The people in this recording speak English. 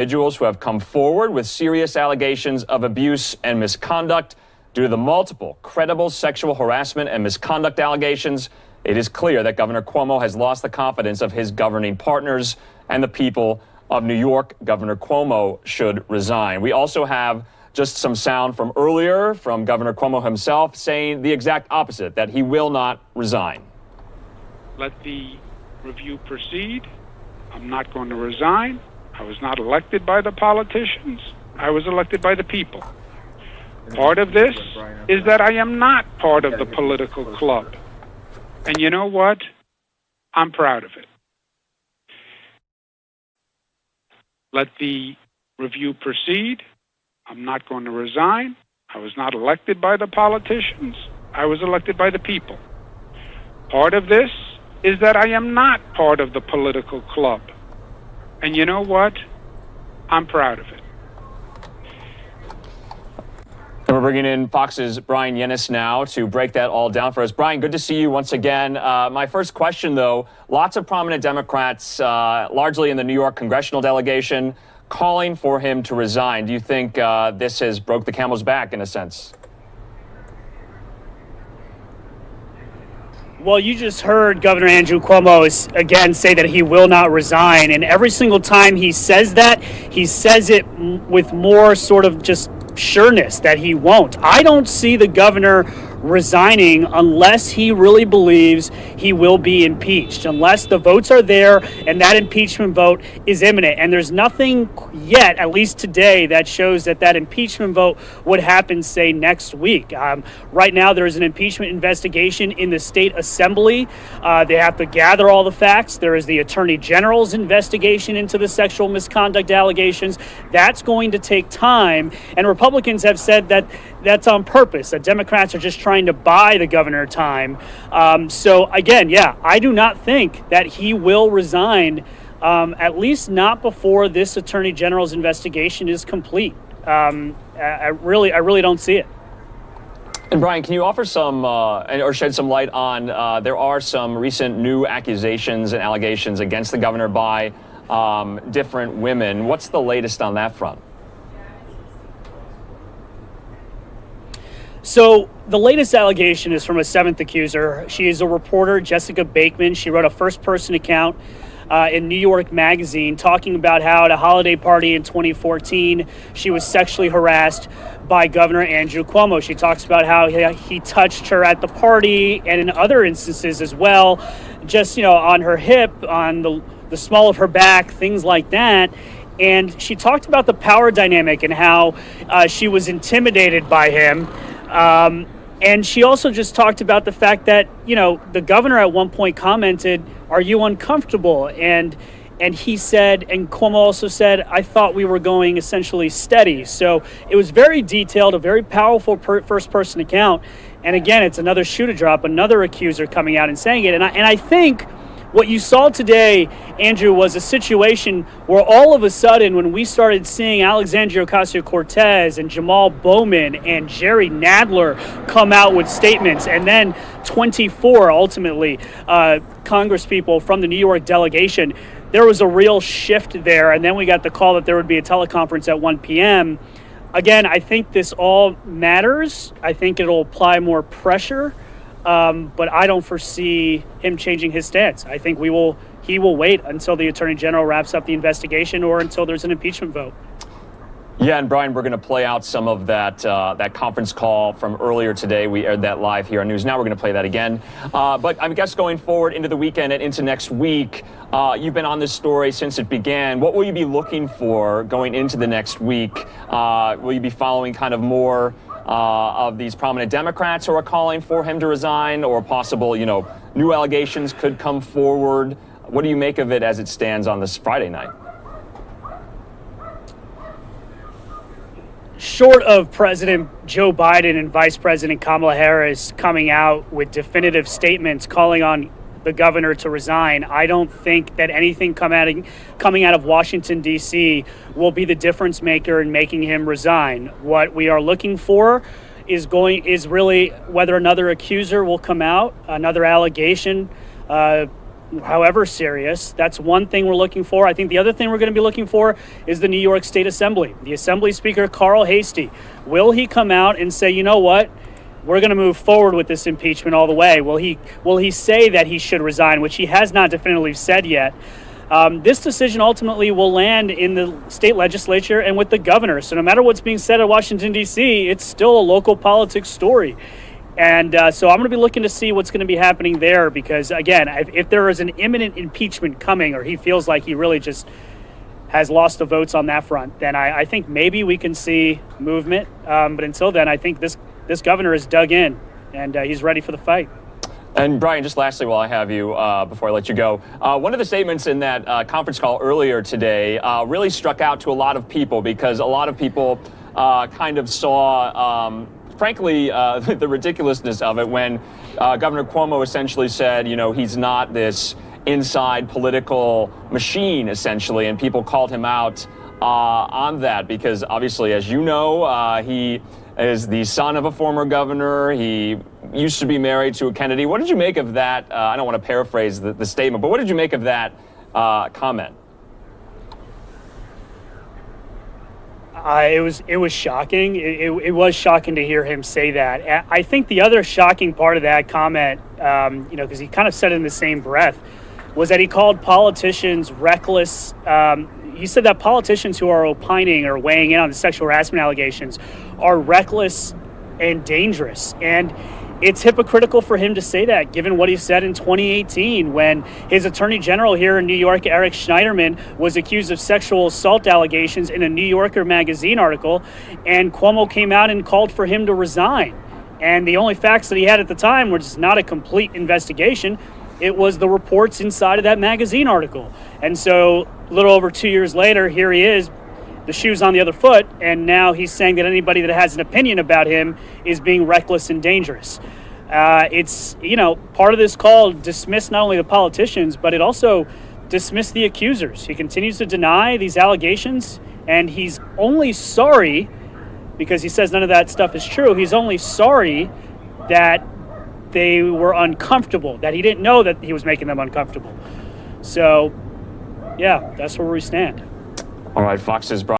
individuals who have come forward with serious allegations of abuse and misconduct. Due to the multiple credible sexual harassment and misconduct allegations, it is clear that Governor Cuomo has lost the confidence of his governing partners and the people of New York. Governor Cuomo should resign. We also have just some sound from earlier from Governor Cuomo himself saying the exact opposite, that he will not resign. Let the review proceed. I'm not going to resign. I was not elected by the politicians. I was elected by the people. Part of this is that I am not part of the political club. And you know what? I'm proud of it. Let the review proceed. I'm not going to resign. I was not elected by the politicians. I was elected by the people. Part of this is that I am not part of the political club. And you know what? I'm proud of it. And we're bringing in Fox's Brian Yennis now to break that all down for us. Brian, good to see you once again. My first question, though, lots of prominent Democrats, largely in the New York congressional delegation, calling for him to resign. Do you think this has broke the camel's back in a sense? Well, you just heard Governor Andrew Cuomo again say that he will not resign. And every single time he says that, he says it with more sort of just sureness that he won't. I don't see the governor resigning unless he really believes he will be impeached, unless the votes are there and that impeachment vote is imminent. And there's nothing yet, at least today, that shows that that impeachment vote would happen, say, next week. Right now, there is an impeachment investigation in the state assembly. They have to gather all the facts. There is the attorney general's investigation into the sexual misconduct allegations. That's going to take time. And Republicans have said that that's on purpose, that Democrats are just trying to buy the governor time. So again, yeah, I do not think that he will resign, at least not before this attorney general's investigation is complete. I really don't see it. And Brian, can you offer some or shed some light on, there are some recent new accusations and allegations against the governor by different women. What's the latest on that front? So the latest allegation is from a seventh accuser. She is a reporter, Jessica Bakeman. She wrote a first-person account in New York Magazine talking about how at a holiday party in 2014, she was sexually harassed by Governor Andrew Cuomo. She talks about how he touched her at the party and in other instances as well, just, on her hip, on the small of her back, things like that. And she talked about the power dynamic and how she was intimidated by him. And she also just talked about the fact that, the governor at one point commented, "Are you uncomfortable?" And he said, and Cuomo also said, "I thought we were going essentially steady." So it was very detailed, a very powerful first-person account. And again, it's another shoe to drop, another accuser coming out and saying it. And I think what you saw today, Andrew, was a situation where all of a sudden, when we started seeing Alexandria Ocasio-Cortez and Jamal Bowman and Jerry Nadler come out with statements, and then 24, ultimately, congresspeople from the New York delegation, there was a real shift there. And then we got the call that there would be a teleconference at 1 p.m. Again, I think this all matters. I think it'll apply more pressure. But I don't foresee him changing his stance. I think he will wait until the Attorney General wraps up the investigation or until there's an impeachment vote. Yeah, and Brian, we're going to play out some of that conference call from earlier today. We aired that live here on News Now. We're going to play that again. But I guess going forward into the weekend and into next week, you've been on this story since it began. What will you be looking for going into the next week? Will you be following kind of more of these prominent Democrats who are calling for him to resign, or possible, new allegations could come forward? What do you make of it as it stands on this Friday night? Short of President Joe Biden and Vice President Kamala Harris coming out with definitive statements calling on the governor to resign, I don't think that anything coming out of Washington, D.C. will be the difference maker in making him resign. What we are looking for is really whether another accuser will come out, another allegation, however serious. That's one thing we're looking for. I think the other thing we're going to be looking for is the New York State Assembly. The Assembly Speaker, Carl Hastie. Will he come out and say, you know what? We're going to move forward with this impeachment all the way? Will he say that he should resign, which he has not definitively said yet? This decision ultimately will land in the state legislature and with the governor. So no matter what's being said at Washington, D.C., it's still a local politics story. And so I'm going to be looking to see what's going to be happening there because, again, if there is an imminent impeachment coming or he feels like he really just has lost the votes on that front, then I think maybe we can see movement. But until then, I think this governor is dug in and he's ready for the fight. And Brian, just lastly, while I have you, before I let you go, one of the statements in that conference call earlier today really struck out to a lot of people because a lot of people kind of saw, frankly, the ridiculousness of it when Governor Cuomo essentially said, you know, he's not this inside political machine, essentially, and people called him out on that because obviously, as you know, he is the son of a former governor. He used to be married to a Kennedy. What did you make of that? I don't want to paraphrase the statement, but what did you make of that comment? It was shocking. It was shocking to hear him say that. I think the other shocking part of that comment, because he kind of said it in the same breath, was that he called politicians reckless. He said that politicians who are opining or weighing in on the sexual harassment allegations are reckless and dangerous. And it's hypocritical for him to say that, given what he said in 2018 when his attorney general here in New York, Eric Schneiderman, was accused of sexual assault allegations in a New Yorker magazine article, and Cuomo came out and called for him to resign. And the only facts that he had at the time were just not a complete investigation. It was the reports inside of that magazine article. And so a little over 2 years later, here he is, the shoe's on the other foot, and now he's saying that anybody that has an opinion about him is being reckless and dangerous. It's, part of this call dismissed not only the politicians, but it also dismissed the accusers. He continues to deny these allegations, and he's only sorry, because he says none of that stuff is true, he's only sorry that they were uncomfortable, that he didn't know that he was making them uncomfortable. So, yeah, that's where we stand. All right, Fox's Brian.